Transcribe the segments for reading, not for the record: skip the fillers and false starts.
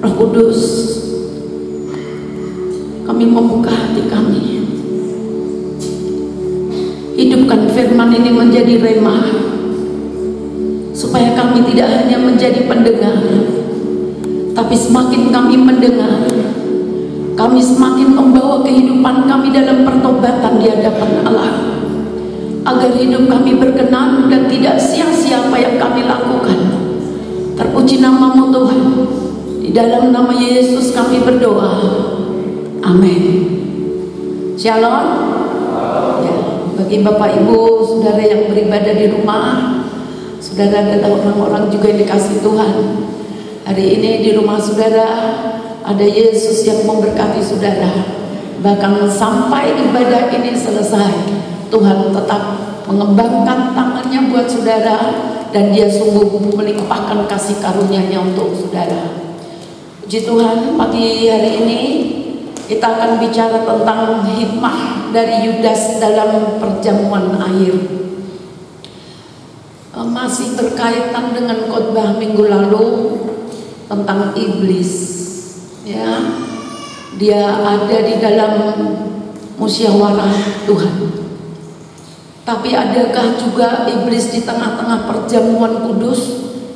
Roh Kudus, kami membuka hati kami. Hidupkan firman ini menjadi rema, supaya kami tidak hanya menjadi pendengar, tapi semakin kami mendengar, kami semakin membawa kehidupan kami dalam pertobatan di hadapan Allah, agar hidup kami berkenan dan tidak sia-sia apa yang kami lakukan. Terpuji namamu Tuhan. Di dalam nama Yesus kami berdoa. Amin. Shalom. Ya, bagi Bapak Ibu, saudara yang beribadah di rumah, saudara dan orang-orang juga yang dikasih Tuhan, hari ini di rumah saudara ada Yesus yang memberkati saudara. Bahkan sampai ibadah ini selesai, Tuhan tetap mengembangkan tangannya buat saudara, dan Dia sungguh melimpahkan kasih karunia-Nya untuk saudara. Puji Tuhan, pagi hari ini kita akan bicara tentang hikmah dari Yudas dalam perjamuan air. Masih berkaitan dengan khotbah minggu lalu tentang iblis. Ya, dia ada di dalam musyawarah Tuhan. Tapi adakah juga iblis di tengah-tengah perjamuan kudus,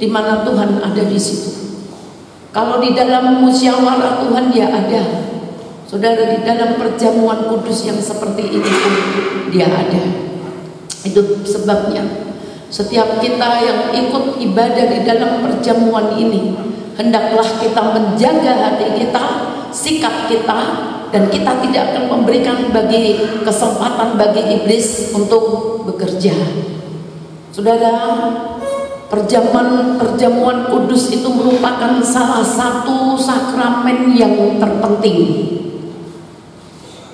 di mana Tuhan ada di situ? Kalau di dalam musyawarah Tuhan Dia ada, saudara, di dalam perjamuan kudus yang seperti ini pun Dia ada. Itu sebabnya setiap kita yang ikut ibadah di dalam perjamuan ini, hendaklah kita menjaga hati kita, sikap kita, dan kita tidak akan memberikan bagi kesempatan bagi iblis untuk bekerja. Saudara, perjamuan kudus itu merupakan salah satu sakramen yang terpenting.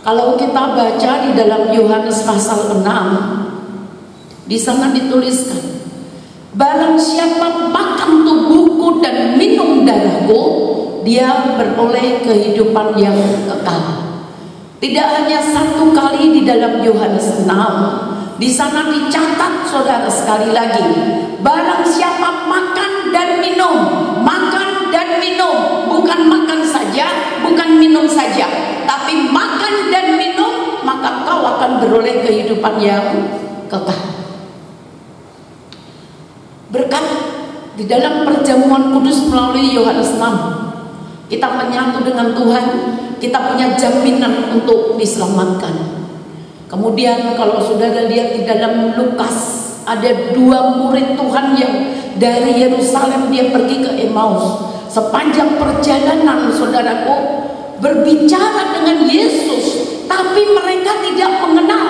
Kalau kita baca di dalam Yohanes pasal 6, di sana dituliskan, barang siapa makan tubuhku dan minum darahku, dia beroleh kehidupan yang kekal. Tidak hanya satu kali di dalam Yohanes 6, di sana dicatat, saudara, sekali lagi, barang siapa makan dan minum, bukan makan saja, bukan minum saja, tapi makan dan minum, maka kau akan beroleh kehidupan yang kekal. Berkat di dalam perjamuan kudus melalui Yohanes 6, kita menyatu dengan Tuhan, kita punya jaminan untuk diselamatkan. Kemudian kalau saudara lihat di dalam Lukas, ada 2 murid Tuhan yang dari Yerusalem dia pergi ke Emmaus. Sepanjang perjalanan, saudaraku, berbicara dengan Yesus, tapi mereka tidak mengenal.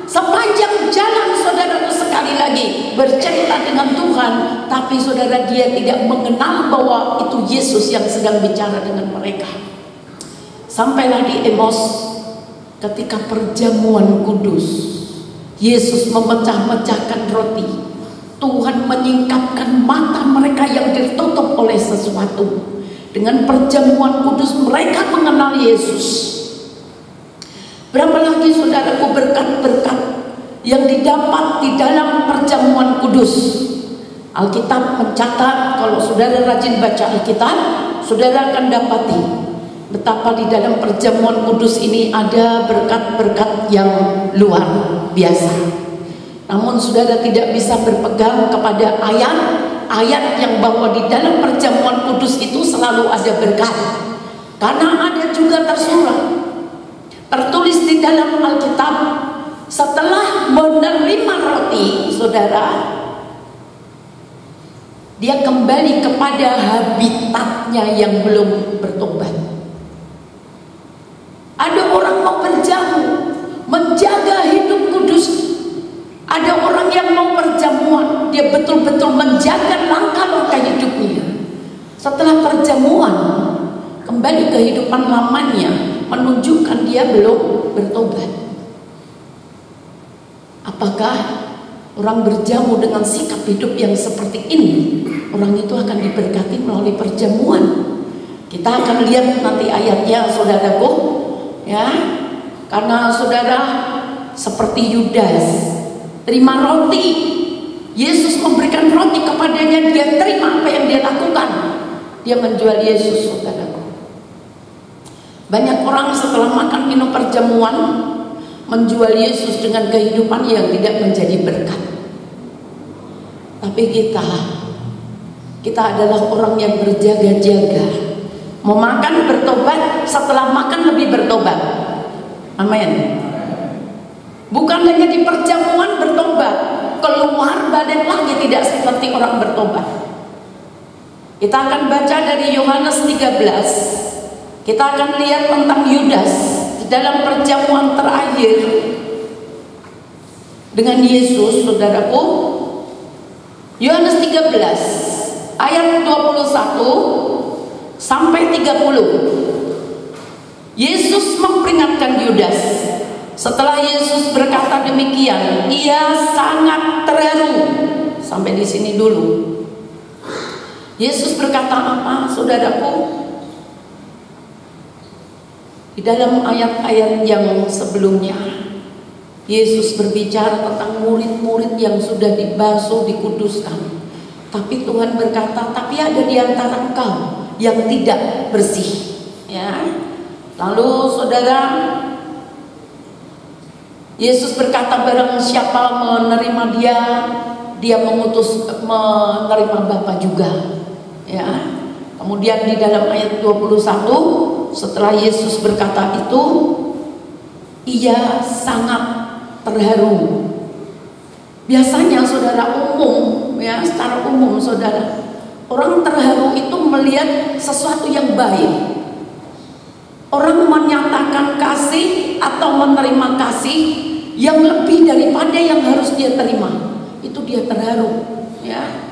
Sepanjang jalan, saudaraku, sekali lagi bercerita dengan Tuhan, tapi saudara, dia tidak mengenal bahwa itu Yesus yang sedang bicara dengan mereka. Sampailah di Emmaus, ketika perjamuan kudus, Yesus memecah-mecahkan roti. Tuhan menyingkapkan mata mereka yang tertutup oleh sesuatu. Dengan perjamuan kudus mereka mengenal Yesus. Berapa lagi, saudaraku, berkat-berkat yang didapat di dalam perjamuan kudus. Alkitab mencatat, kalau saudara rajin baca Alkitab, saudara akan dapati betapa di dalam perjamuan kudus ini ada berkat-berkat yang luar biasa. Namun saudara tidak bisa berpegang kepada ayat yang bahwa di dalam perjamuan kudus itu selalu ada berkat. Karena ada juga tertulis di dalam Alkitab, setelah menerima roti, saudara, dia kembali kepada habitatnya yang belum bertobat. Ada orang mau berjamu, menjaga hidup kudus. Ada orang yang mau perjamuan, dia betul-betul menjaga langkah-langkah hidupnya. Setelah perjamuan, kembali kehidupan lamanya, menunjukkan dia belum bertobat. Apakah orang berjamu dengan sikap hidup yang seperti ini, orang itu akan diberkati melalui perjamuan? Kita akan lihat nanti ayatnya, saudaraku, ya. Karena saudara seperti Yudas terima roti, Yesus memberikan roti kepadanya, dia terima apa yang dia lakukan. dia menjual Yesus, saudaraku. Banyak orang setelah makan minum perjamuan menjual Yesus dengan kehidupan yang tidak menjadi berkat. Tapi kita adalah orang yang berjaga-jaga. Mau makan bertobat, setelah makan lebih bertobat. Amin. Bukan hanya di perjamuan bertobat, keluar balik lagi tidak seperti orang bertobat. Kita akan baca dari Yohanes 13. Kita akan lihat tentang Yudas di dalam perjamuan terakhir dengan Yesus, saudaraku. Yohanes 13 ayat 21 sampai 30. Yesus memperingatkan Yudas. Setelah Yesus berkata demikian, ia sangat terharu. Sampai di sini dulu. Yesus berkata apa, saudaraku? Di dalam ayat-ayat yang sebelumnya, Yesus berbicara tentang murid-murid yang sudah dibasuh, dikuduskan. Tapi Tuhan berkata, tapi ada di antara engkau yang tidak bersih. Ya. Lalu saudara, Yesus berkata, barang siapa menerima dia mengutus menerima Bapa juga. Ya. Kemudian di dalam ayat 21, setelah Yesus berkata itu, ia sangat terharu. Biasanya saudara secara umum saudara, orang terharu itu melihat sesuatu yang baik. Orang menyatakan kasih atau menerima kasih yang lebih daripada yang harus dia terima, itu dia terharu. Ya,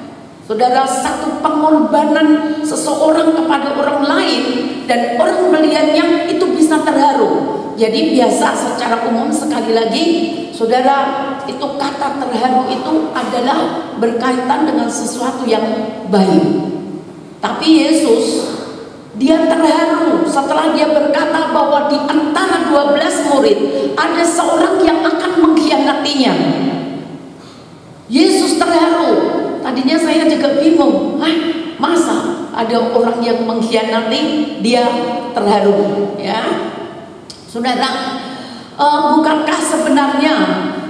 saudara, satu pengorbanan seseorang kepada orang lain dan orang melihatnya itu bisa terharu. Jadi biasa secara umum, sekali lagi, saudara, itu kata terharu itu adalah berkaitan dengan sesuatu yang baik. Tapi Yesus, dia terharu setelah dia berkata bahwa di antara 12 murid ada seorang yang akan mengkhianatinya. Yesus terharu. Tadinya saya juga bingung, masa ada orang yang mengkhianati, dia terharu, ya. Saudara, bukankah sebenarnya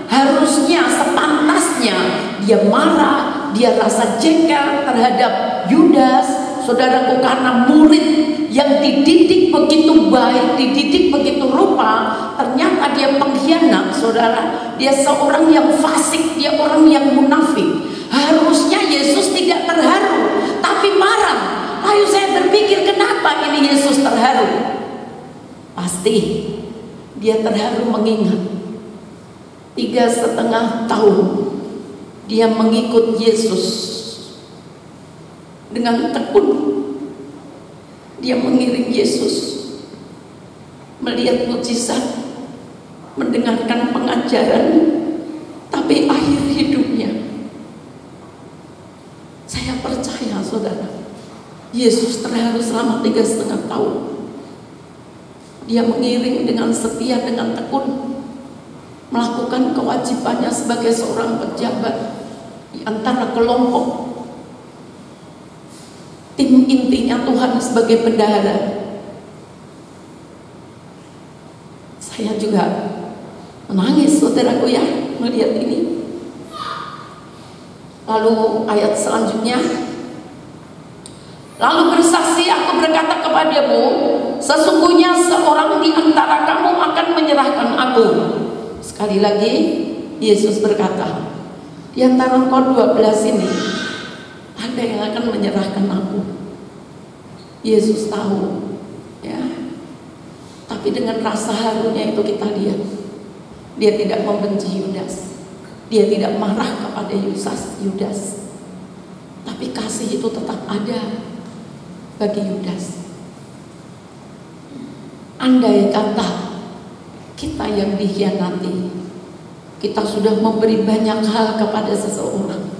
harusnya sepantasnya dia marah, dia rasa jengkel terhadap Yudas, saudaraku, karena murid yang dididik begitu baik, dididik begitu rupa, ternyata dia pengkhianat, saudara. Dia seorang yang fasik, dia orang yang munafik. Harusnya Yesus tidak terharu, tapi marah. Lalu saya berpikir, kenapa ini Yesus terharu? Pasti dia terharu mengingat 3,5 tahun dia mengikut Yesus dengan tekun. Dia mengiring Yesus, melihat mukjizat, mendengarkan pengajaran, tapi akhir hidupnya, saya percaya saudara, Yesus terharu selama 3,5 tahun. Dia mengiring dengan setia, dengan tekun, melakukan kewajibannya sebagai seorang pejabat di antara kelompok tim intinya Tuhan sebagai bendahara. Saya juga menangis, saudaraku, ya, melihat ini. Lalu ayat selanjutnya, lalu bersaksi, aku berkata kepadamu, sesungguhnya seorang di antara kamu akan menyerahkan aku. Sekali lagi Yesus berkata, di antara engkau 12 ini ada yang akan menyerahkan aku. Yesus tahu, ya. Tapi dengan rasa harunya itu kita lihat, dia tidak membenci Yudas, dia tidak marah kepada Yudas, tapi kasih itu tetap ada bagi Yudas. Andai kata kita yang dikhianati, kita sudah memberi banyak hal kepada seseorang,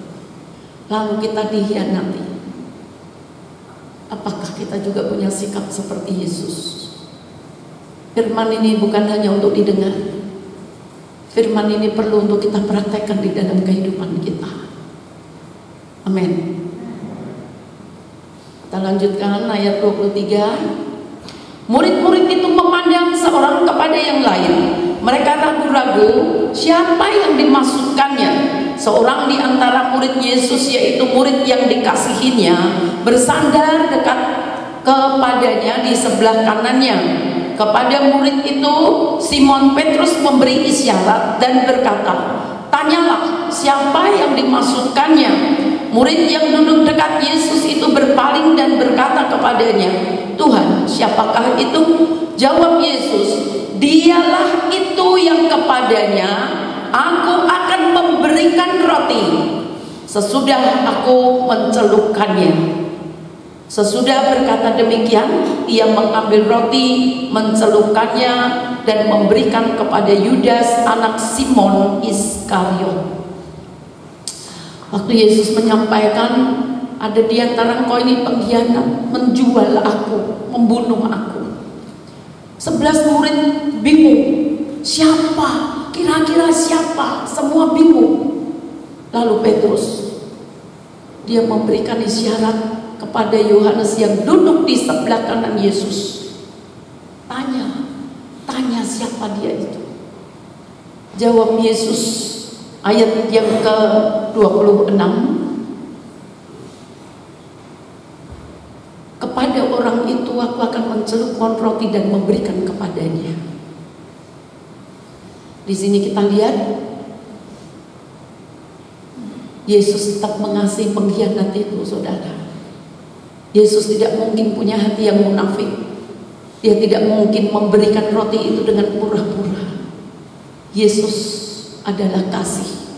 lalu kita dikhianati, apakah kita juga punya sikap seperti Yesus? Firman ini bukan hanya untuk didengar, firman ini perlu untuk kita praktekkan di dalam kehidupan kita. Amin. Kita lanjutkan ayat 23. Murid-murid itu memandang seorang kepada yang lain. Mereka ragu-ragu siapa yang dimaksudkannya. Seorang di antara murid Yesus, yaitu murid yang dikasihinya, bersandar dekat kepadanya di sebelah kanannya. Kepada murid itu Simon Petrus memberi isyarat dan berkata, "Tanyalah siapa yang dimaksudkannya." Murid yang duduk dekat Yesus itu berpaling dan berkata kepadanya, "Tuhan, siapakah itu?" Jawab Yesus, "Dialah itu yang kepadanya Aku akan memberikan roti sesudah Aku mencelupkannya." Sesudah berkata demikian, Ia mengambil roti, mencelupkannya, dan memberikan kepada Yudas anak Simon Iskariot. Waktu Yesus menyampaikan, ada di antara engkau ini pengkhianat, menjual Aku, membunuh Aku. 11 murid bingung, siapa? Kira-kira siapa? Semua bingung. Lalu Petrus, dia memberikan isyarat kepada Yohanes yang duduk di sebelah kanan Yesus. Tanya siapa dia itu. Jawab Yesus, ayat yang ke-26, "Kepada orang itu Aku akan mencelupkan roti dan memberikan kepadanya." Di sini kita lihat Yesus tetap mengasihi pengkhianat itu, saudara. Yesus tidak mungkin punya hati yang munafik. Dia tidak mungkin memberikan roti itu dengan pura-pura. Yesus adalah kasih.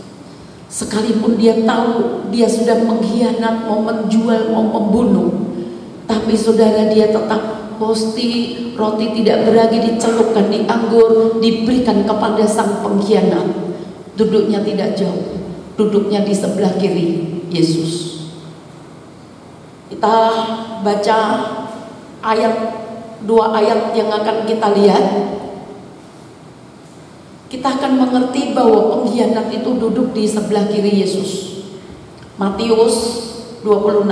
Sekalipun dia tahu dia sudah mengkhianat, mau menjual, mau membunuh, tapi saudara, dia tetap pasti roti tidak beragi dicelupkan di anggur, diberikan kepada sang pengkhianat. Duduknya tidak jauh, duduknya di sebelah kiri Yesus. Kita baca dua ayat yang akan kita lihat. Kita akan mengerti bahwa pengkhianat itu duduk di sebelah kiri Yesus. Matius 26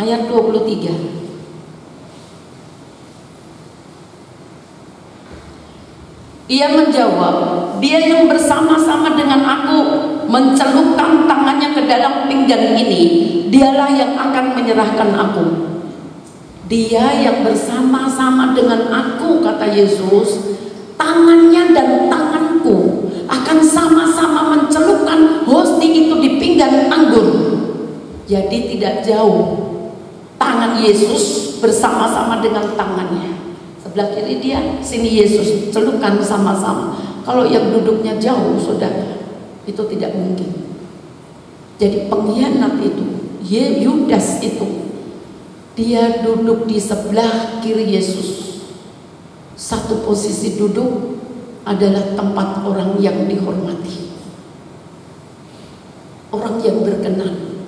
ayat 23. Ia menjawab, "Dia yang bersama-sama dengan Aku mencelupkan tangannya ke dalam pinggan ini, dialah yang akan menyerahkan Aku." Dia yang bersama-sama dengan Aku, kata Yesus, tangannya dan tanganku akan sama-sama mencelupkan hosti itu di pinggan anggur. Jadi tidak jauh tangan Yesus bersama-sama dengan tangannya. Sebelah kiri dia, sini Yesus, celupkan sama-sama. Kalau yang duduknya jauh, saudara, itu tidak mungkin. Jadi pengkhianat itu, Yudas itu, dia duduk di sebelah kiri Yesus. Satu posisi duduk adalah tempat orang yang dihormati, orang yang berkenan,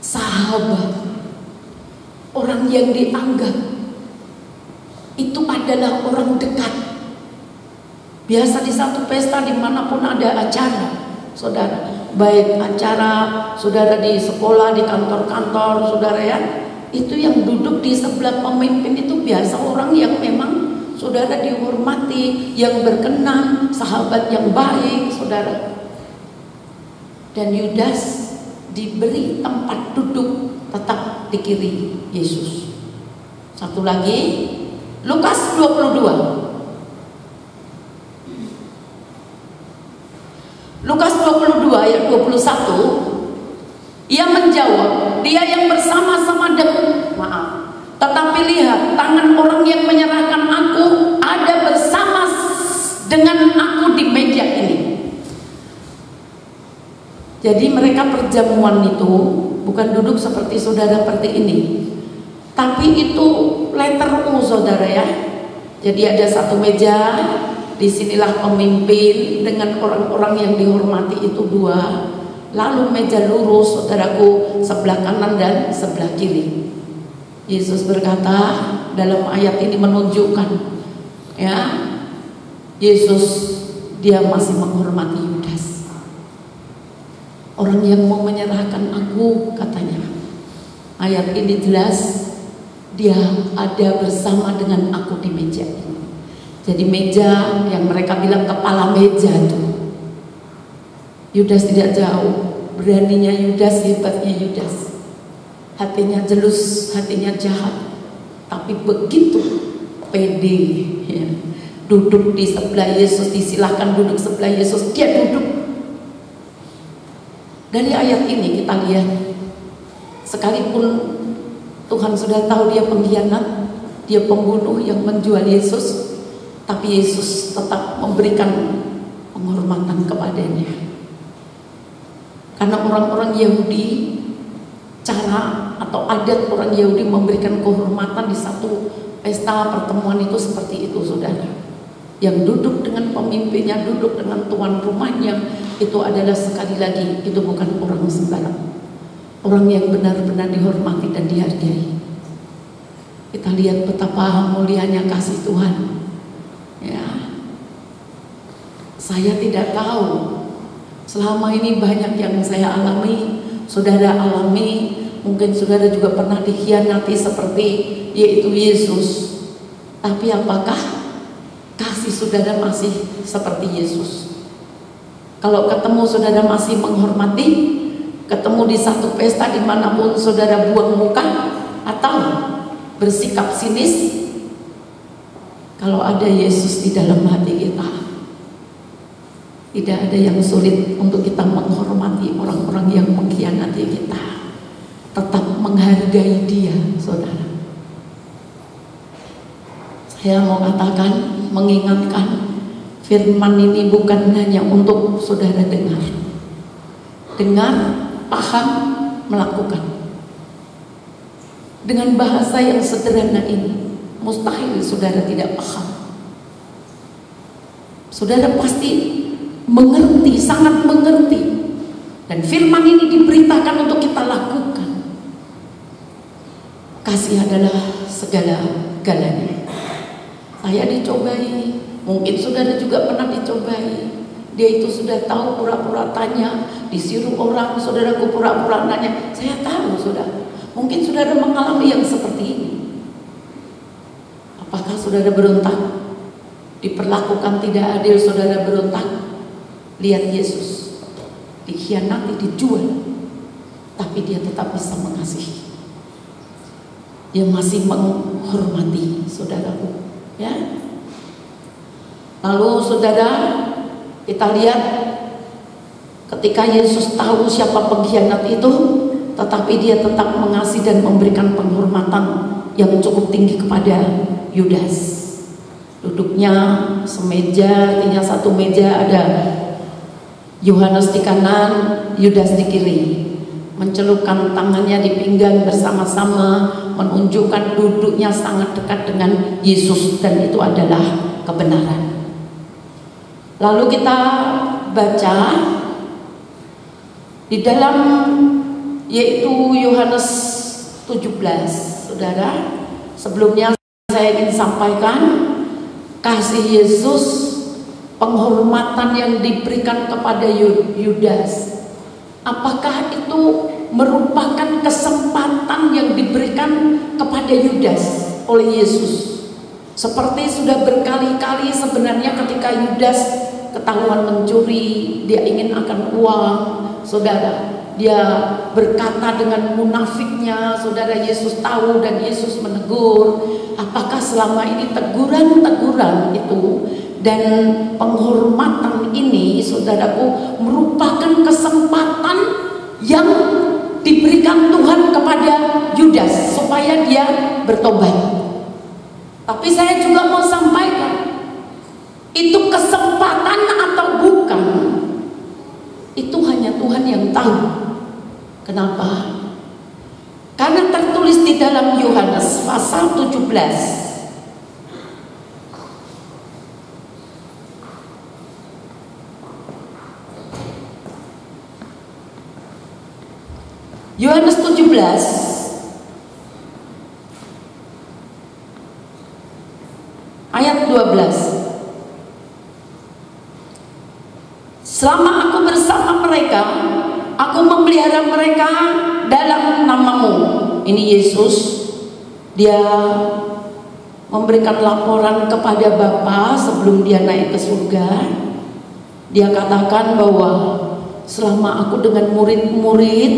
sahabat, orang yang dianggap itu adalah orang dekat. Biasa di satu pesta, dimanapun ada acara, saudara, baik acara saudara di sekolah, di kantor-kantor, saudara, ya, itu yang duduk di sebelah pemimpin itu biasa orang yang memang saudara dihormati, yang berkenan, sahabat yang baik, saudara. Dan Yudas diberi tempat duduk tetap di kiri Yesus. Satu lagi, Lukas 22. Lukas 22 ayat 21. Ia menjawab, "Dia yang bersama-sama dengan..." Tetapi lihat, tangan orang yang menyerahkan Aku ada bersama dengan Aku di meja ini. Jadi mereka perjamuan itu bukan duduk seperti saudara seperti ini, tapi itu letter U, saudara, ya. Jadi ada satu meja, disinilah pemimpin dengan orang-orang yang dihormati itu dua. Lalu meja lurus, saudaraku, sebelah kanan dan sebelah kiri. Yesus berkata dalam ayat ini menunjukkan, ya, Yesus dia masih menghormati Yudas. Orang yang mau menyerahkan aku, katanya. Ayat ini jelas, dia ada bersama dengan aku di meja ini. Jadi meja yang mereka bilang kepala meja itu. Yudas tidak jauh. Beraninya Yudas, hebatnya Yudas. Hatinya jelus, hatinya jahat, tapi begitu pede, ya. Duduk di sebelah Yesus, disilahkan duduk sebelah Yesus, dia duduk. Dari ayat ini kita lihat, sekalipun Tuhan sudah tahu dia pengkhianat, dia pembunuh yang menjual Yesus, tapi Yesus tetap memberikan penghormatan kepadanya. Karena orang-orang Yahudi, cara atau adat orang Yahudi memberikan kehormatan di satu pesta pertemuan itu seperti itu, saudara. Yang duduk dengan pemimpinnya, duduk dengan tuan rumahnya, itu adalah sekali lagi, itu bukan orang sembarang. Orang yang benar-benar dihormati dan dihargai. Kita lihat betapa mulianya kasih Tuhan. Ya, saya tidak tahu. Selama ini banyak yang saya alami, saudara alami, mungkin saudara juga pernah dikhianati seperti yaitu Yesus. Tapi apakah kasih saudara masih seperti Yesus? Kalau ketemu saudara masih menghormati, ketemu di satu pesta dimanapun saudara buang muka, atau bersikap sinis? Kalau ada Yesus di dalam hati kita, tidak ada yang sulit untuk kita menghormati orang-orang yang mengkhianati kita. Tetap menghargai dia, saudara. Saya mau katakan, mengingatkan, firman ini bukan hanya untuk saudara dengar, paham, melakukan. Dengan bahasa yang sederhana ini, mustahil saudara tidak paham. Saudara pasti mengerti, sangat mengerti. Dan firman ini diberitakan untuk kita lakukan. Kasih adalah segala-galanya. Saya dicobai, mungkin saudara juga pernah dicobai. Dia itu sudah tahu, pura-pura tanya, disuruh orang, saudaraku pura-pura nanya. Saya tahu, saudara. Mungkin saudara mengalami yang seperti ini. Apakah saudara berontak? Diperlakukan tidak adil, saudara berontak? Lihat Yesus, dikhianati, dijual, tapi dia tetap bisa mengasihi. Dia masih menghormati saudaraku, ya. Lalu saudara, kita lihat ketika Yesus tahu siapa pengkhianat itu, tetapi dia tetap mengasihi dan memberikan penghormatan yang cukup tinggi kepada Yudas. Duduknya semeja, artinya satu meja, ada Yohanes di kanan, Yudas di kiri. Mencelupkan tangannya di pinggang bersama-sama, menunjukkan duduknya sangat dekat dengan Yesus, dan itu adalah kebenaran. Lalu kita baca di dalam yaitu Yohanes 17, saudara. Sebelumnya saya ingin sampaikan kasih Yesus, penghormatan yang diberikan kepada Yudas. Apakah itu merupakan kesempatan yang diberikan kepada Yudas oleh Yesus? Seperti sudah berkali-kali sebenarnya ketika Yudas ketahuan mencuri, dia ingin akan uang, saudara. Dia berkata dengan munafiknya, saudara. Yesus tahu dan Yesus menegur. Apakah selama ini teguran-teguran itu dan penghormatan ini, saudaraku, merupakan kesempatan yang diberikan Tuhan kepada Yudas supaya dia bertobat? Tapi saya juga mau sampaikan, itu kesempatan atau bukan, itu hanya Tuhan yang tahu. Kenapa? Karena tertulis di dalam Yohanes pasal 17. Yohanes 17 ayat 12. memelihara mereka dalam namamu. Ini Yesus, dia memberikan laporan kepada Bapa sebelum dia naik ke surga. Dia katakan bahwa selama aku dengan murid-murid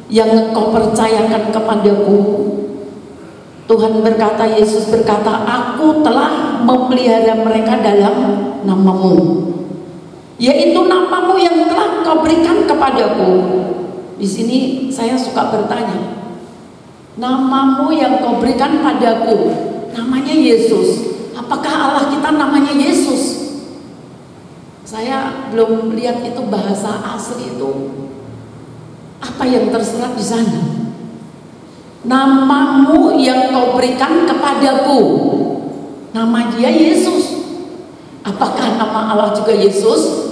yang engkau percayakan kepadaku, Tuhan berkata, Yesus berkata, aku telah memelihara mereka dalam namamu, yaitu namamu yang telah kau berikan kepadaku. Di sini saya suka bertanya, namamu yang kau berikan padaku, namanya Yesus. Apakah Allah kita namanya Yesus? Saya belum lihat itu bahasa asli itu apa yang terserat di sana. Namamu yang kau berikan kepadaku, nama dia Yesus. Apakah nama Allah juga Yesus?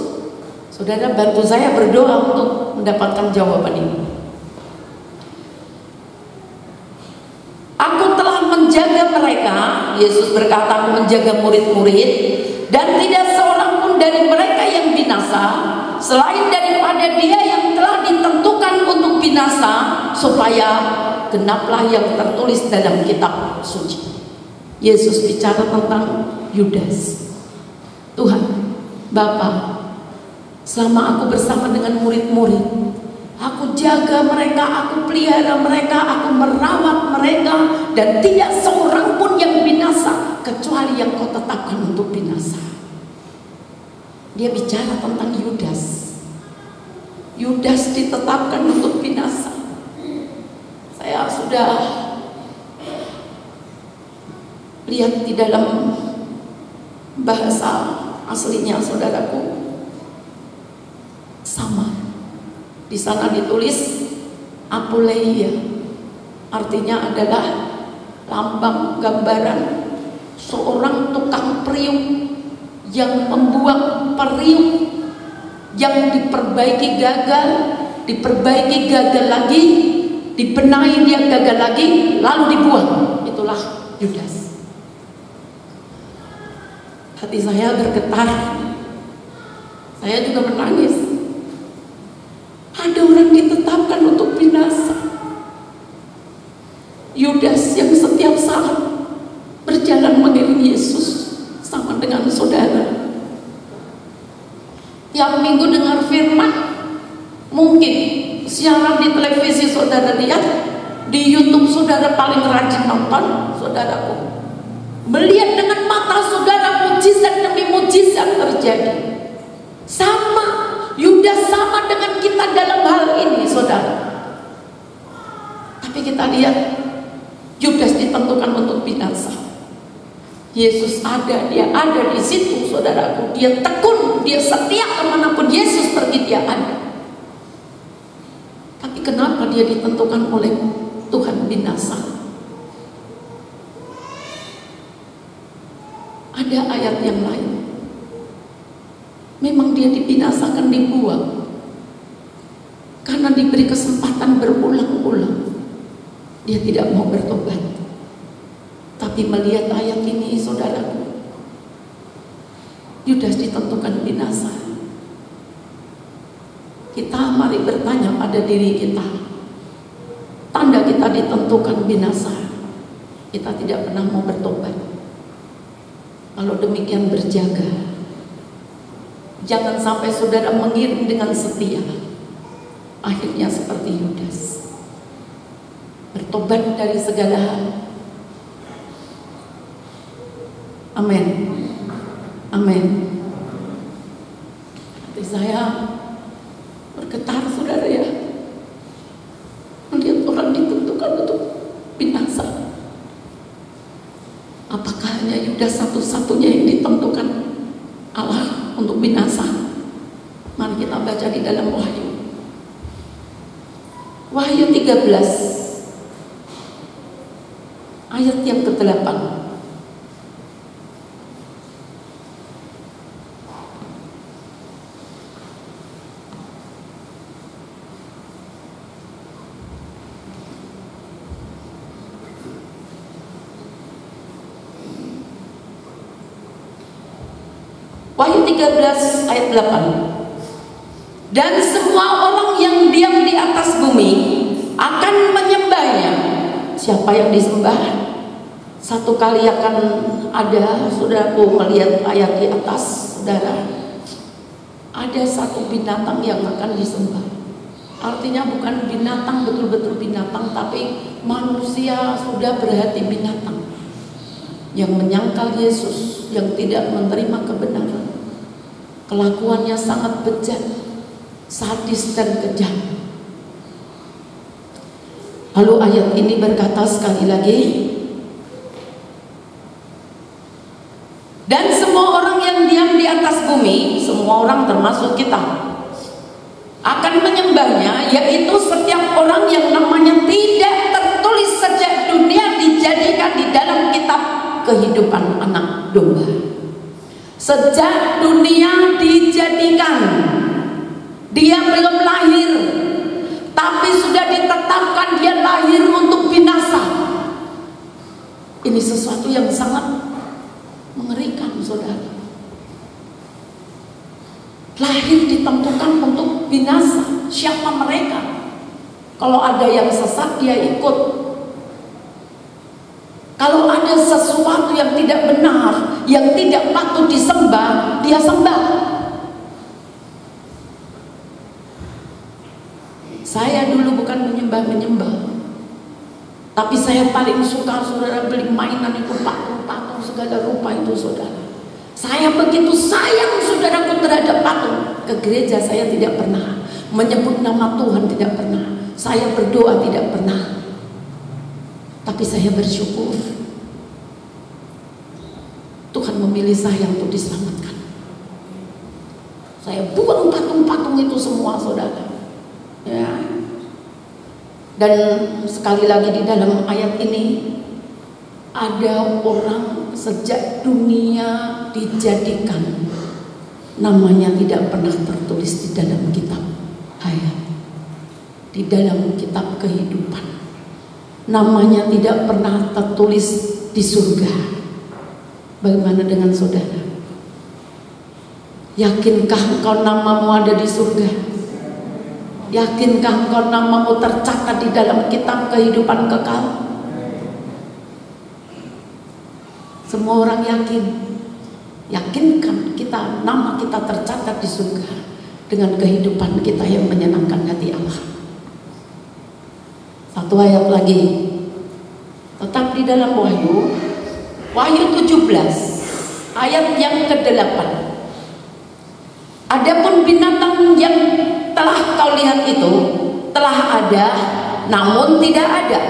Saudara, bantu saya berdoa untuk mendapatkan jawaban ini. Aku telah menjaga mereka, Yesus berkata, aku menjaga murid-murid, dan tidak seorang pun dari mereka yang binasa, selain daripada dia yang telah ditentukan untuk binasa, supaya genaplah yang tertulis dalam kitab suci. Yesus bicara tentang Yudas. Tuhan, Bapa, selama aku bersama dengan murid-murid, aku jaga mereka, aku pelihara mereka, aku merawat mereka, dan tidak seorang pun yang binasa kecuali yang kau tetapkan untuk binasa. Dia bicara tentang Yudas. Yudas ditetapkan untuk binasa. Saya sudah lihat di dalam bahasa aslinya, saudaraku, sama. Di sana ditulis apuleia, artinya adalah lambang gambaran seorang tukang periuk yang membuang periuk yang diperbaiki gagal lagi, dibenahi dia gagal lagi, lalu dibuang. Itulah Yudas. Hati saya bergetar, saya juga menangis. Ada orang ditetapkan untuk binasa. Yudas yang setiap saat berjalan mengiringi Yesus, sama dengan saudara. Tiap minggu dengar firman, mungkin siaran di televisi saudara lihat, di YouTube saudara paling rajin nonton, saudaraku. Melihat dengan mata saudara mujizat demi mujizat terjadi. Sama, Yudas sama dengan kita dalam hal ini, saudara. Tapi kita lihat, Yudas ditentukan untuk binasa. Yesus ada, dia ada di situ, saudaraku. Dia tekun, dia setia kemanapun Yesus pergi, dia ada. Tapi kenapa dia ditentukan oleh Tuhan binasa? Ada ayat yang lain. Memang dia dibinasakan, dibuang, karena diberi kesempatan berulang-ulang. Dia tidak mau bertobat. Tapi melihat ayat ini, saudaraku, Yudas ditentukan binasa. Kita mari bertanya pada diri kita, tanda kita ditentukan binasa, kita tidak pernah mau bertobat. Kalau demikian, berjaga. Jangan sampai saudara mengiring dengan setia, akhirnya seperti Yudas. Bertobat dari segala hal. Amin. Amin. Hati saya bergetar, saudara, ya, melihat orang ditentukan untuk binasa. Apakah hanya Yudas satu-satunya yang ditentukan Allah untuk binasa? Mari kita baca di dalam Wahyu. Wahyu 13 ayat yang ke-8. Wahyu 13 ayat 8. Dan semua semua orang yang diam di atas bumi akan menyembahnya. Siapa yang disembah? Satu kali akan ada, saudaraku, melihat ayat di atas, saudara, ada satu binatang yang akan disembah. Artinya bukan binatang betul-betul binatang, tapi manusia sudah berhati binatang yang menyangkal Yesus, yang tidak menerima kebenaran. Kelakuannya sangat bejat, sadis dan kejam. Lalu ayat ini berkata sekali lagi, dan semua orang yang diam di atas bumi, semua orang termasuk kita, akan menyembahnya, yaitu setiap orang yang namanya tidak tertulis sejak dunia dijadikan di dalam kitab kehidupan anak domba. Sejak dunia dijadikan, dia belum lahir, tapi sudah ditetapkan dia lahir untuk binasa. Ini sesuatu yang sangat mengerikan, saudara. Lahir ditentukan untuk binasa. Siapa mereka? Kalau ada yang sesat, dia ikut. Kalau ada sesuatu yang tidak benar, yang tidak patut disembah, dia sembah. Saya dulu bukan menyembah-menyembah, tapi saya paling suka, saudara, beli mainan itu, patung-patung segala rupa itu, saudara. Saya begitu sayang, saudaraku, terhadap patung. Ke gereja saya tidak pernah, menyebut nama Tuhan tidak pernah, saya berdoa tidak pernah. Tapi saya bersyukur Tuhan memilih saya untuk diselamatkan. Saya buang patung-patung itu semua, saudara. Ya. Dan sekali lagi di dalam ayat ini, ada orang sejak dunia dijadikan, namanya tidak pernah tertulis di dalam kitab hayat, di dalam kitab kehidupan. Namanya tidak pernah tertulis di surga. Bagaimana dengan saudara? Yakinkah engkau namamu ada di surga? Yakinkah engkau namamu tercatat di dalam kitab kehidupan kekal? Semua orang yakin. Yakinkan kita, nama kita tercatat di surga dengan kehidupan kita yang menyenangkan hati Allah. Satu ayat lagi, tetap di dalam Wahyu 17 ayat yang ke-8. Adapun binatang yang telah kau lihat itu telah ada, namun tidak ada.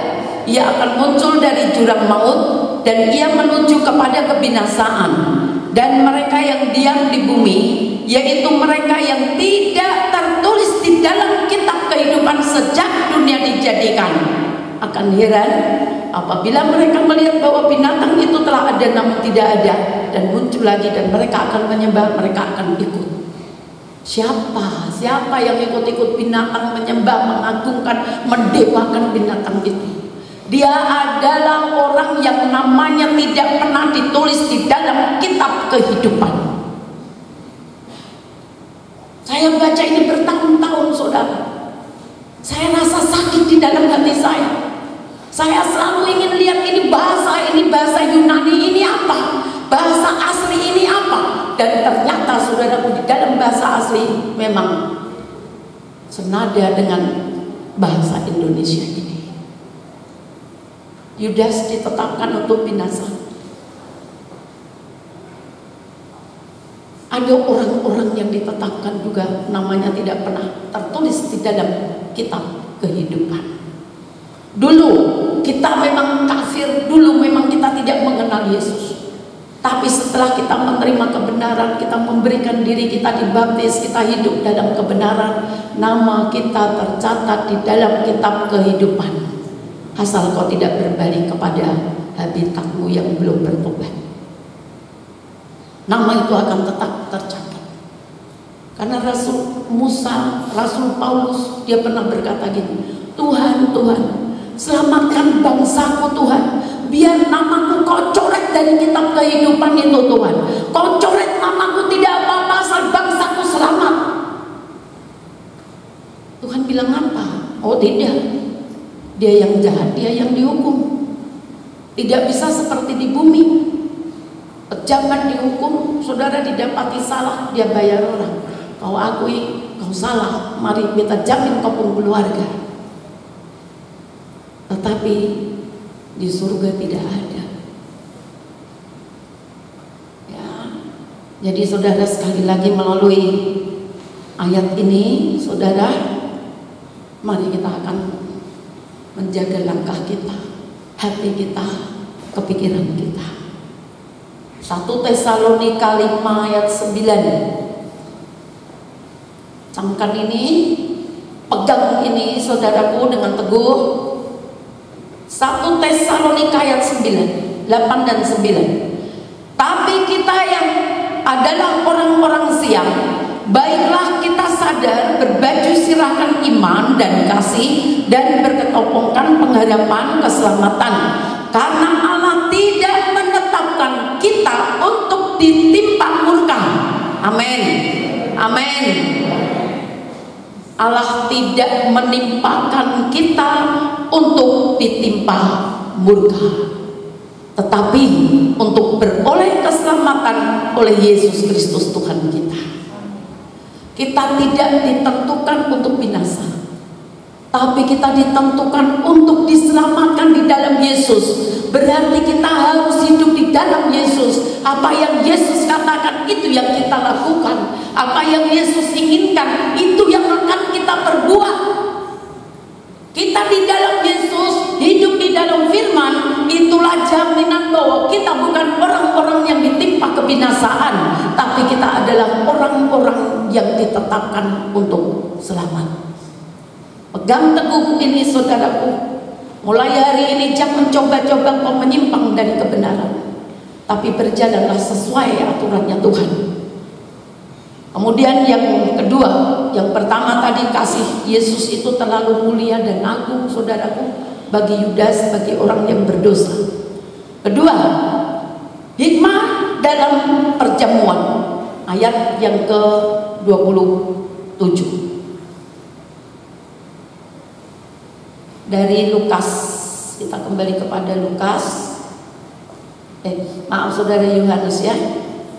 Ia akan muncul dari jurang maut, dan ia menuju kepada kebinasaan. Dan mereka yang diam di bumi, yaitu mereka yang tidak tertulis di dalam kitab kehidupan sejak dunia dijadikan, akan heran apabila mereka melihat bahwa binatang itu telah ada namun tidak ada, dan muncul lagi, dan mereka akan menyembah, mereka akan ikut. Siapa yang ikut-ikut binatang, menyembah, mengagungkan, mendewakan binatang itu? Dia adalah orang yang namanya tidak pernah ditulis di dalam kitab kehidupan. Saya baca ini bertahun-tahun, saudara. Saya rasa sakit di dalam hati saya. Saya selalu ingin lihat ini bahasa Yunani ini apa, bahasa asli ini apa. Dan ternyata, saudaraku, di dalam bahasa asli memang senada dengan bahasa Indonesia ini. Yudas ditetapkan untuk binasa. Ada orang-orang yang ditetapkan juga namanya tidak pernah tertulis di dalam kitab kehidupan. Dulu kita memang kafir, dulu memang kita tidak mengenal Yesus. Tapi setelah kita menerima kebenaran, kita memberikan diri kita dibaptis, kita hidup dalam kebenaran, nama kita tercatat di dalam kitab kehidupan. Asal kau tidak berbalik kepada habitatmu yang belum bertobat, nama itu akan tetap tercatat. Karena Rasul Musa, Rasul Paulus, dia pernah berkata gini, Tuhan, Tuhan, selamatkan bangsaku Tuhan. Biar namaku kau coret dari kitab kehidupan itu Tuhan. Kau coret namaku, tidak apa-apa asal bangsaku selamat. Tuhan bilang apa? Oh tidak, dia yang jahat, dia yang dihukum. Tidak bisa seperti di bumi, pejabat dihukum, saudara didapati salah, dia bayar orang. Kau akui kau salah, mari kita jamin kau pun keluarga. Tetapi di surga tidak ada. Ya, jadi saudara sekali lagi melalui ayat ini, saudara, mari kita akan menjaga langkah kita, hati kita, kepikiran kita. 1 Tesalonika 5 ayat 9. Camkan ini, pegang ini saudaraku dengan teguh. 1 Tesalonika ayat 9, 8 dan 9. Tapi kita yang adalah orang-orang siang, baiklah kita sadar, berbaju sirahkan iman dan kasih, dan berketopongkan pengharapan keselamatan. Karena Allah tidak menetapkan kita untuk ditimpa murka. Amin. Amin. Allah tidak menimpakan kita untuk ditimpa murka, tetapi untuk beroleh keselamatan oleh Yesus Kristus Tuhan kita. Kita tidak ditentukan untuk binasa, tapi kita ditentukan untuk diselamatkan di dalam Yesus. Berarti kita harus hidup di dalam Yesus. Apa yang Yesus katakan itu yang kita lakukan. Apa yang Yesus inginkan itu yang akan kita perbuat. Kita di dalam Yesus, hidup di dalam firman, itulah jaminan bahwa kita bukan orang-orang yang ditimpa kebinasaan, tapi kita adalah orang-orang yang ditetapkan untuk selamat. Pegang teguh ini saudaraku. Mulai hari ini jangan coba-coba kau menyimpang dari kebenaran, tapi berjalanlah sesuai aturannya Tuhan. Kemudian yang kedua, yang pertama tadi kasih Yesus itu terlalu mulia dan agung saudaraku bagi Yudas, bagi orang yang berdosa. Kedua, hikmah dalam perjamuan, ayat yang ke-27 dari Lukas. Kita kembali kepada Lukas. Maaf saudara, Yohanes ya.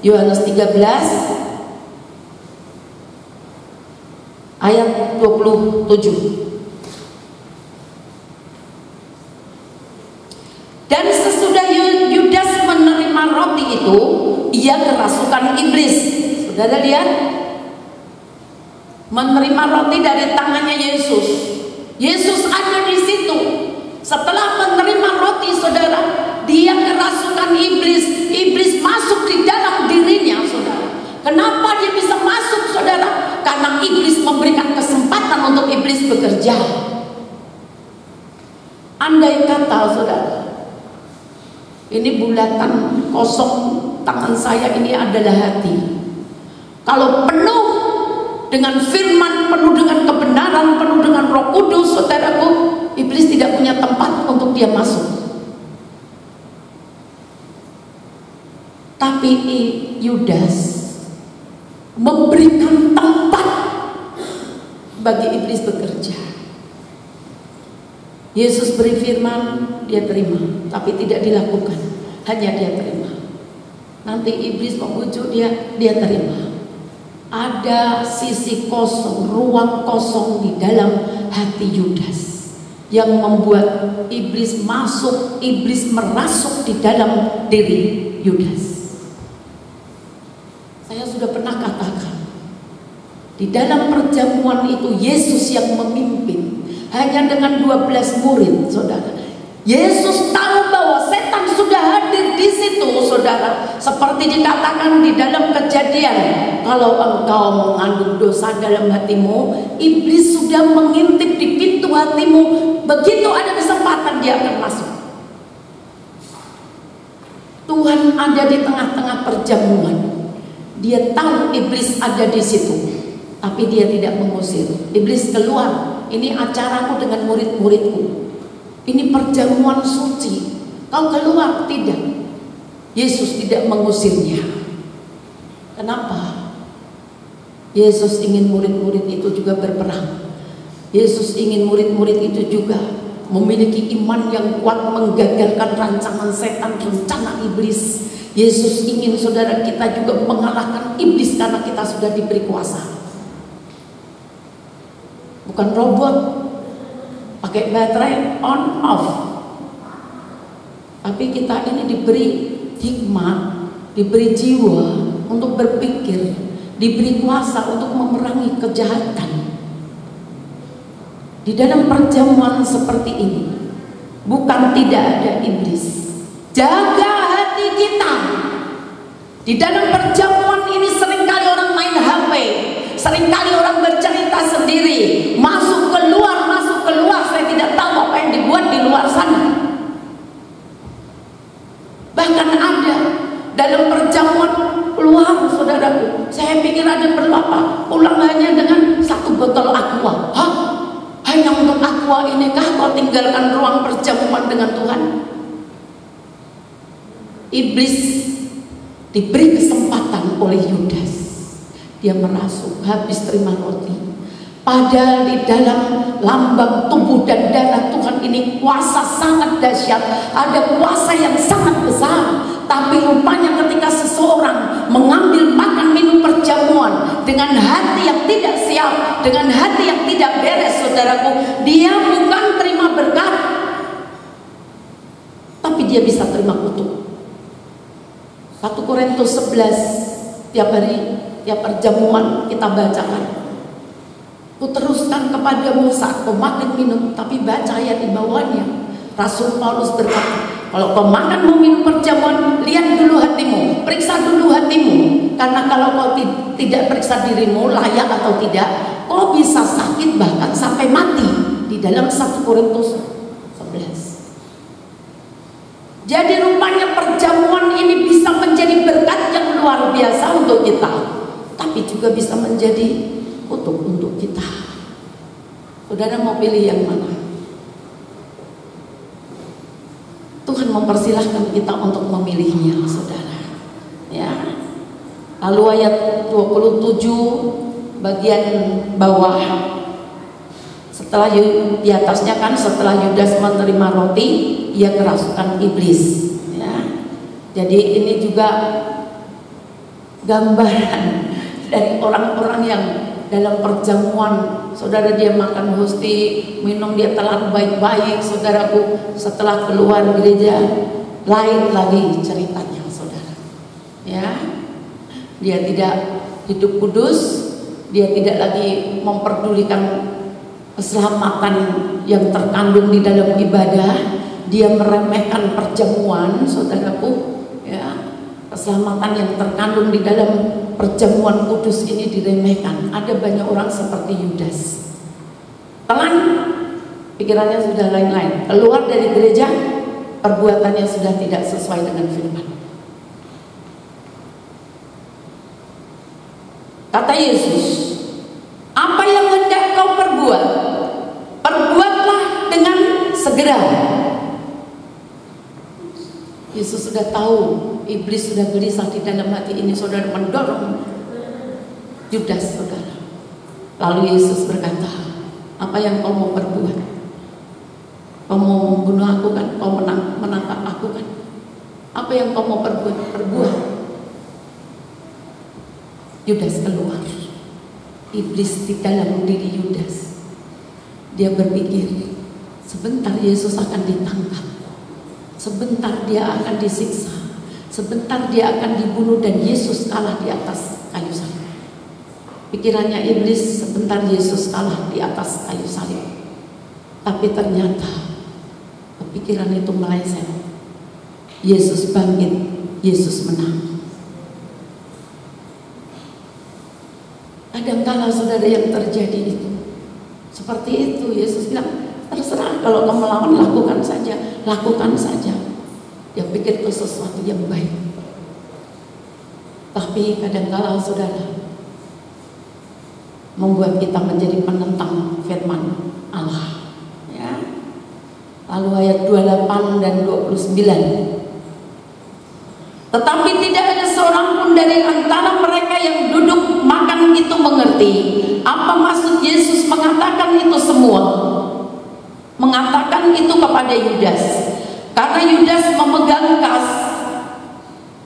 Yohanes 13 ayat 27. Dan sesudah Yudas menerima roti itu, ia kerasukan iblis. Saudara lihat, menerima roti dari tangannya Yesus. Yesus ada di situ. Setelah menerima roti, saudara, dia kerasukan iblis. Iblis masuk di dalam dirinya, saudara. Kenapa dia bisa masuk, saudara? Karena iblis memberikan kesempatan untuk iblis bekerja. Andai kata, saudara, ini bulatan kosong tangan saya ini adalah hati. Kalau penuh dengan firman, penuh dengan kebenaran, penuh dengan Roh Kudus, saudaraku, iblis tidak punya tempat untuk dia masuk. Tapi Yudas memberikan tempat bagi iblis bekerja. Yesus beri firman, dia terima, tapi tidak dilakukan, hanya dia terima. Nanti iblis membujuk dia, dia terima. Ada sisi kosong, ruang kosong di dalam hati Yudas yang membuat iblis masuk, iblis merasuk di dalam diri Yudas. Saya sudah pernah katakan, di dalam perjamuan itu Yesus yang memimpin, hanya dengan 12 murid, saudara. Yesus tahu bahwa setan sudah hadir di situ, saudara. Seperti dikatakan di dalam Kejadian, kalau engkau mengandung dosa dalam hatimu, iblis sudah mengintip di pintu hatimu. Begitu ada kesempatan, dia akan masuk. Tuhan ada di tengah-tengah perjamuan. Dia tahu iblis ada di situ, tapi dia tidak mengusir. Iblis keluar. Ini acaraku dengan murid-muridku. Ini perjamuan suci. Kau keluar, tidak. Yesus tidak mengusirnya. Kenapa? Yesus ingin murid-murid itu juga berperang. Yesus ingin murid-murid itu juga memiliki iman yang kuat, menggagalkan rancangan setan, rencana iblis. Yesus ingin saudara kita juga mengalahkan iblis karena kita sudah diberi kuasa. Bukan robot pakai baterai on off, tapi kita ini diberi hikmat, diberi jiwa untuk berpikir, diberi kuasa untuk memerangi kejahatan. Di dalam perjamuan seperti ini bukan tidak ada iblis. Jaga hati kita. Di dalam perjamuan ini seringkali orang main HP, seringkali orang bercerita sendiri, masuk keluar. Saya tidak tahu apa yang dibuat di luar sana. Bahkan ada dalam perjamuan keluar, saudaraku, saya pikir ada perlu apa? Pulang hanya dengan 1 botol aqua. Hah? Hanya untuk aqua inikah kau tinggalkan ruang perjamuan dengan Tuhan? Iblis diberi kesempatan oleh Yudas. Dia merasuk, habis terima roti. Padahal di dalam lambang tubuh dan darah Tuhan ini kuasa sangat dahsyat, ada kuasa yang sangat besar. Tapi rupanya ketika seseorang mengambil makan minum perjamuan dengan hati yang tidak siap, dengan hati yang tidak beres, saudaraku, dia bukan terima berkat, tapi dia bisa terima kutuk. 1 Korintus 11 tiap hari, tiap perjamuan kita bacakan. Ku teruskan kepadamu saat kau makan minum, tapi baca ayat di bawahnya. Rasul Paulus berkata, kalau kau makan mau minum perjamuan, lihat dulu hatimu, periksa dulu hatimu. Karena kalau kau tidak periksa dirimu layak atau tidak, kau bisa sakit bahkan sampai mati. Di dalam 1 Korintus 11. Jadi rupanya perjamuan ini bisa menjadi berkat yang luar biasa untuk kita, tapi juga bisa menjadi kutuk untuk kita. Saudara mau pilih yang mana? Tuhan mempersilahkan kita untuk memilihnya, saudara. Ya. Lalu ayat 27 bagian bawah. Setelah di atasnya kan, setelah Yudas menerima roti, ia kerasukan iblis. Ya. Jadi ini juga gambaran dari orang-orang yang dalam perjamuan, saudara, dia makan hosti, minum dia telan baik-baik, saudaraku, setelah keluar gereja lain lagi ceritanya, saudara. Ya, dia tidak hidup kudus, dia tidak lagi memperdulikan keselamatan yang terkandung di dalam ibadah, dia meremehkan perjamuan, saudaraku, ya. Keselamatan yang terkandung di dalam perjamuan kudus ini diremehkan. Ada banyak orang seperti Yudas. Telan, pikirannya sudah lain-lain. Keluar dari gereja, perbuatannya sudah tidak sesuai dengan firman. Kata Yesus, apa yang hendak kau perbuat, perbuatlah dengan segera. Yesus sudah tahu, iblis sudah gelisah di dalam hati ini, saudara, mendorong Yudas, saudara. Lalu Yesus berkata, apa yang kau mau perbuat? Kau mau membunuh aku kan? Kau menangkap aku kan? Apa yang kau mau perbuat? Perbuat. Yudas keluar. Iblis di dalam diri Yudas. Dia berpikir, sebentar Yesus akan ditangkap, sebentar dia akan disiksa, sebentar dia akan dibunuh dan Yesus kalah di atas kayu salib. Pikirannya iblis, sebentar Yesus kalah di atas kayu salib. Tapi ternyata pikiran itu meleset. Yesus bangkit, Yesus menang. Kadangkala, saudara, yang terjadi itu seperti itu. Yesus bilang, terserah, kalau kamu melawan, lakukan saja, lakukan saja. Dia pikir itu sesuatu yang baik. Tapi kadangkala, saudara, membuat kita menjadi penentang firman Allah. Ya. Lalu ayat 28 dan 29. Tetapi tidak ada seorang pun dari antara mereka yang duduk makan itu mengerti apa maksud Yesus mengatakan itu semua. katakan itu kepada Yudas. Karena Yudas memegang kas.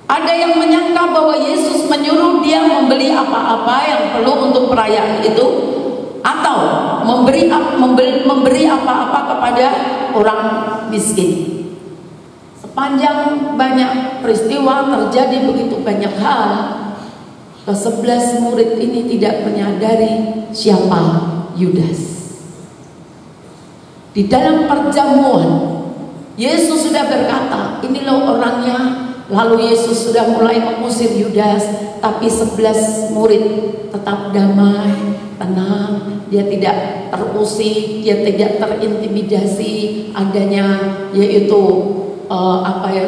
Ada yang menyangka bahwa Yesus menyuruh dia membeli apa-apa yang perlu untuk perayaan itu, atau memberi apa-apa kepada orang miskin. Sepanjang banyak peristiwa terjadi begitu banyak hal, ke-11 murid ini tidak menyadari siapa Yudas. Di dalam perjamuan Yesus sudah berkata, ini loh orangnya. Lalu Yesus sudah mulai mengusir Yudas, tapi 11 murid tetap damai, tenang. Dia tidak terusik, dia tidak terintimidasi adanya yaitu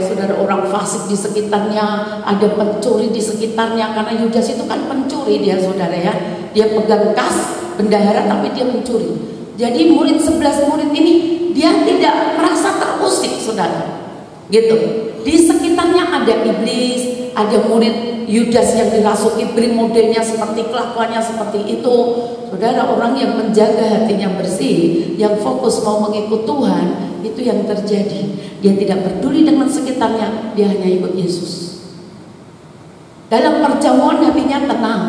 saudara, orang fasik di sekitarnya, ada pencuri di sekitarnya. Karena Yudas itu kan pencuri dia, saudara ya. Dia pegang kas bendahara tapi dia mencuri. Jadi 11 murid ini dia tidak merasa terusik, saudara. Gitu. Di sekitarnya ada iblis, ada murid Yudas yang dirasuki iblis, modelnya seperti, kelakuannya seperti itu. Saudara, orang yang menjaga hatinya bersih, yang fokus mau mengikut Tuhan, itu yang terjadi. Dia tidak peduli dengan sekitarnya, dia hanya ikut Yesus. Dalam perjamuan hatinya tenang,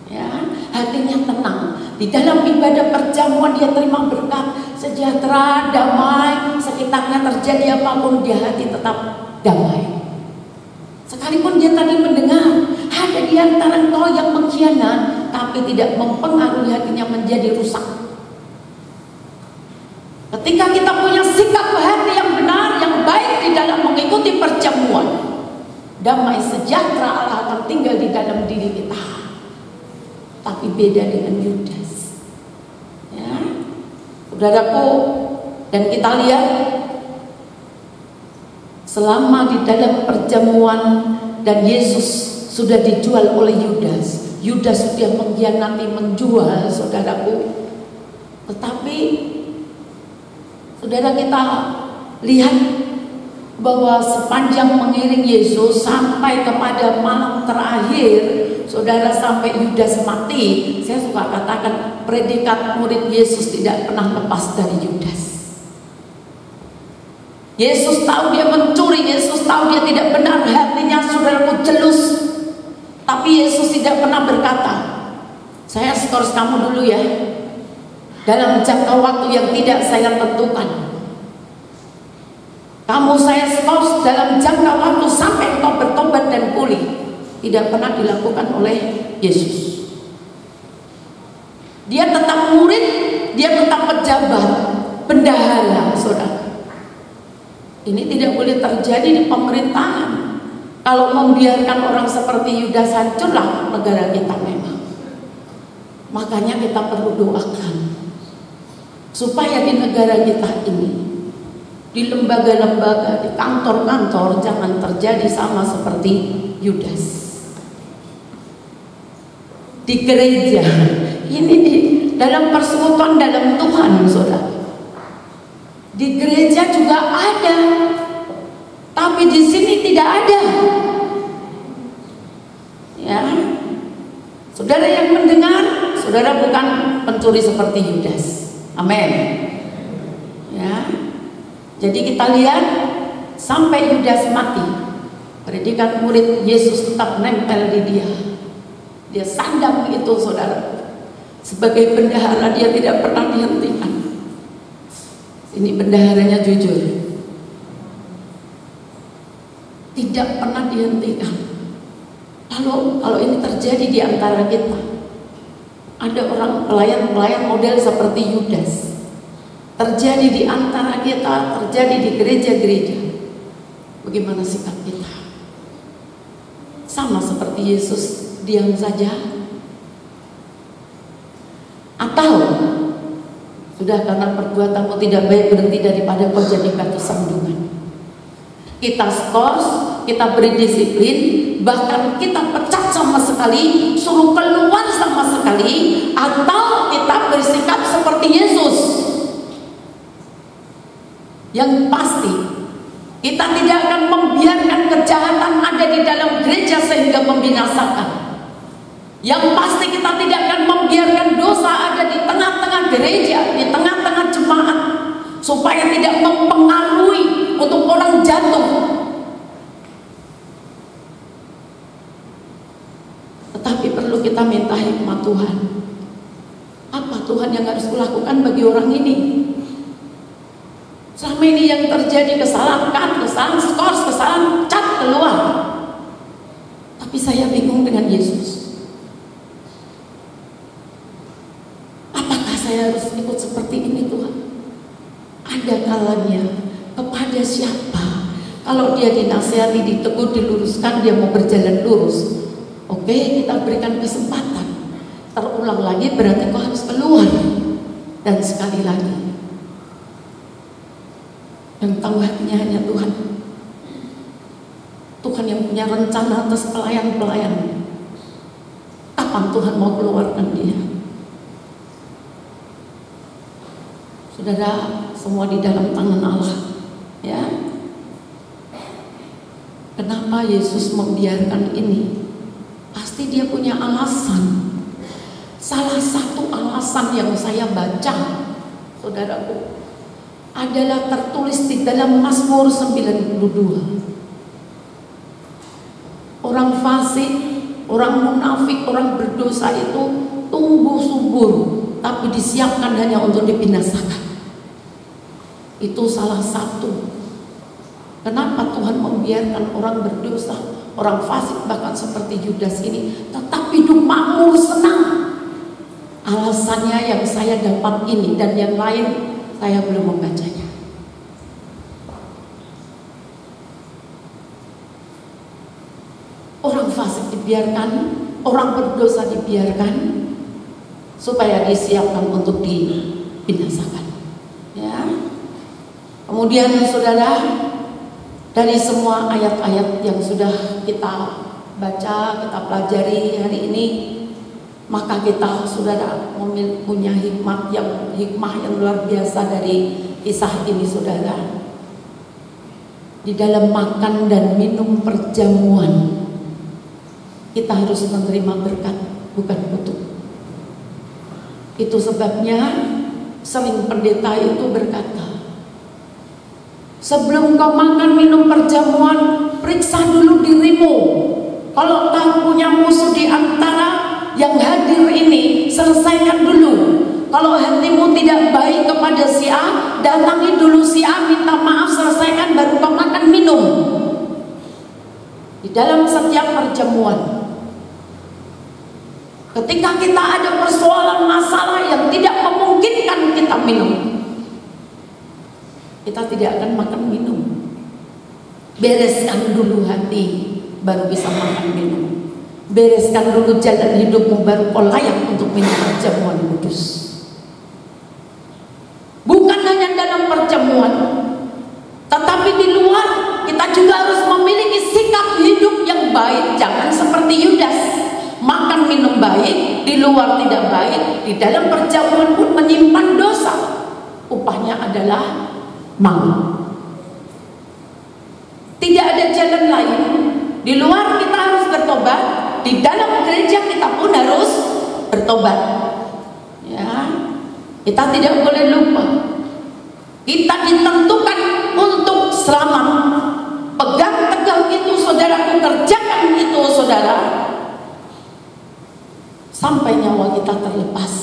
ya, hatinya tenang. Di dalam ibadah perjamuan dia terima berkat, sejahtera, damai. Sekitarnya terjadi apapun, dia hati tetap damai. Sekalipun dia tadi mendengar ada di antara engkau yang mengkhianat, tapi tidak mempengaruhi hatinya menjadi rusak. Ketika kita punya sikap hati yang benar, yang baik di dalam mengikuti perjamuan, damai sejahtera Allah akan tinggal di dalam diri kita. Tapi beda dengan Yudas, ya, saudaraku. Dan kita lihat selama di dalam perjamuan dan Yesus sudah dijual oleh Yudas. Yudas sudah mengkhianati, menjual, saudaraku. Tetapi saudara, kita lihat bahwa sepanjang mengiring Yesus sampai kepada malam terakhir, saudara, sampai Yudas mati, saya suka katakan predikat murid Yesus tidak pernah lepas dari Yudas. Yesus tahu dia mencuri, Yesus tahu dia tidak benar, hatinya saudaraku jelus. Tapi Yesus tidak pernah berkata, saya skors kamu dulu ya, dalam jangka waktu yang tidak saya tentukan. Kamu saya skors dalam jangka waktu sampai engkau bertobat dan pulih. Tidak pernah dilakukan oleh Yesus. Dia tetap murid, dia tetap pejabat, bendahara, saudara. Ini tidak boleh terjadi di pemerintahan. Kalau membiarkan orang seperti Yudas, hancurlah negara kita memang. Makanya kita perlu doakan supaya di negara kita ini, di lembaga-lembaga, di kantor-kantor, jangan terjadi sama seperti Yudas. Di gereja ini, dalam persekutuan dalam Tuhan, saudara, di gereja juga ada, tapi di sini tidak ada. Ya, saudara yang mendengar, saudara bukan pencuri seperti Yudas. Amin. Ya, jadi kita lihat sampai Yudas mati, predikat murid Yesus tetap nempel di dia. Dia sandang itu, saudara. Sebagai bendahara dia tidak pernah dihentikan. Ini bendaharanya jujur, tidak pernah dihentikan. Lalu kalau ini terjadi di antara kita, ada orang pelayan-pelayan model seperti Yudas terjadi di antara kita, terjadi di gereja-gereja, bagaimana sikap kita? Sama seperti Yesus, diam saja? Atau sudah karena perbuatanmu tidak baik, berhenti daripada kau jadi batu sandungan? Kita skors, kita beri disiplin, bahkan kita pecat sama sekali, suruh keluar sama sekali, atau kita bersikap seperti Yesus? Yang pasti kita tidak akan membiarkan kejahatan ada di dalam gereja sehingga membinasakan. Yang pasti kita tidak akan membiarkan dosa ada di tengah-tengah gereja, di tengah-tengah jemaat, supaya tidak mempengaruhi untuk orang jatuh. Tetapi perlu kita minta hikmat Tuhan. Apa Tuhan yang harus kulakukan bagi orang ini? Selama ini yang terjadi kesalahan cut, kesalahan skors, kesalahan cat keluar. Tapi saya bingung dengan Yesus. Apakah saya harus ikut seperti ini Tuhan? Ada kalanya kepada siapa? Kalau dia dinasihati, ditegur, diluruskan, dia mau berjalan lurus. Oke, kita berikan kesempatan. Terulang lagi berarti kau harus keluar. Dan sekali lagi, yang tahu hatinya hanya Tuhan. Tuhan yang punya rencana atas pelayan-pelayan. Kapan Tuhan mau keluarkan dia? Saudara, semua di dalam tangan Allah. Ya. Kenapa Yesus membiarkan ini? Pasti dia punya alasan. Salah satu alasan yang saya baca, saudaraku, adalah tertulis di dalam Mazmur 92. Orang fasik, orang munafik, orang berdosa itu tumbuh subur, tapi disiapkan hanya untuk dibinasakan. Itu salah satu. Kenapa Tuhan membiarkan orang berdosa, orang fasik bahkan seperti Yudas ini tetap hidup makmur, senang? Alasannya yang saya dapat ini, dan yang lain saya belum membacanya. Orang fasik dibiarkan, orang berdosa dibiarkan supaya disiapkan untuk dibinasakan. Ya. Kemudian saudara, dari semua ayat-ayat yang sudah kita baca, kita pelajari hari ini, maka kita saudara punya hikmah yang luar biasa dari kisah ini saudara. Di dalam makan dan minum perjamuan, kita harus menerima berkat, bukan kutuk. Itu sebabnya sering pendeta itu berkata, sebelum kau makan minum perjamuan, periksa dulu dirimu. Kalau kau punya musuh di antara yang hadir ini, selesaikan dulu. Kalau hatimu tidak baik kepada si A, datangi dulu si A, minta maaf, selesaikan, baru kau makan minum. Di dalam setiap perjamuan, ketika kita ada persoalan masalah yang tidak memungkinkan kita minum, kita tidak akan makan minum. Bereskan dulu hati, baru bisa makan minum. Bereskan dulu jalan hidupmu, baru kau layak untuk minum perjamuan kudus. Bukan hanya dalam perjamuan, tetapi di luar kita juga harus memiliki sikap hidup yang baik. Jangan seperti Yudas, makan minum baik, di luar tidak baik, di dalam perjamuan pun menyimpan dosa. Upahnya adalah maut. Tidak ada jalan lain. Di luar kita harus bertobat, di dalam gereja kita pun harus bertobat. Ya, kita tidak boleh lupa. Kita ditentukan untuk selamat. Pegang teguh itu saudaraku, kerjakan itu saudara, sampai nyawa kita terlepas.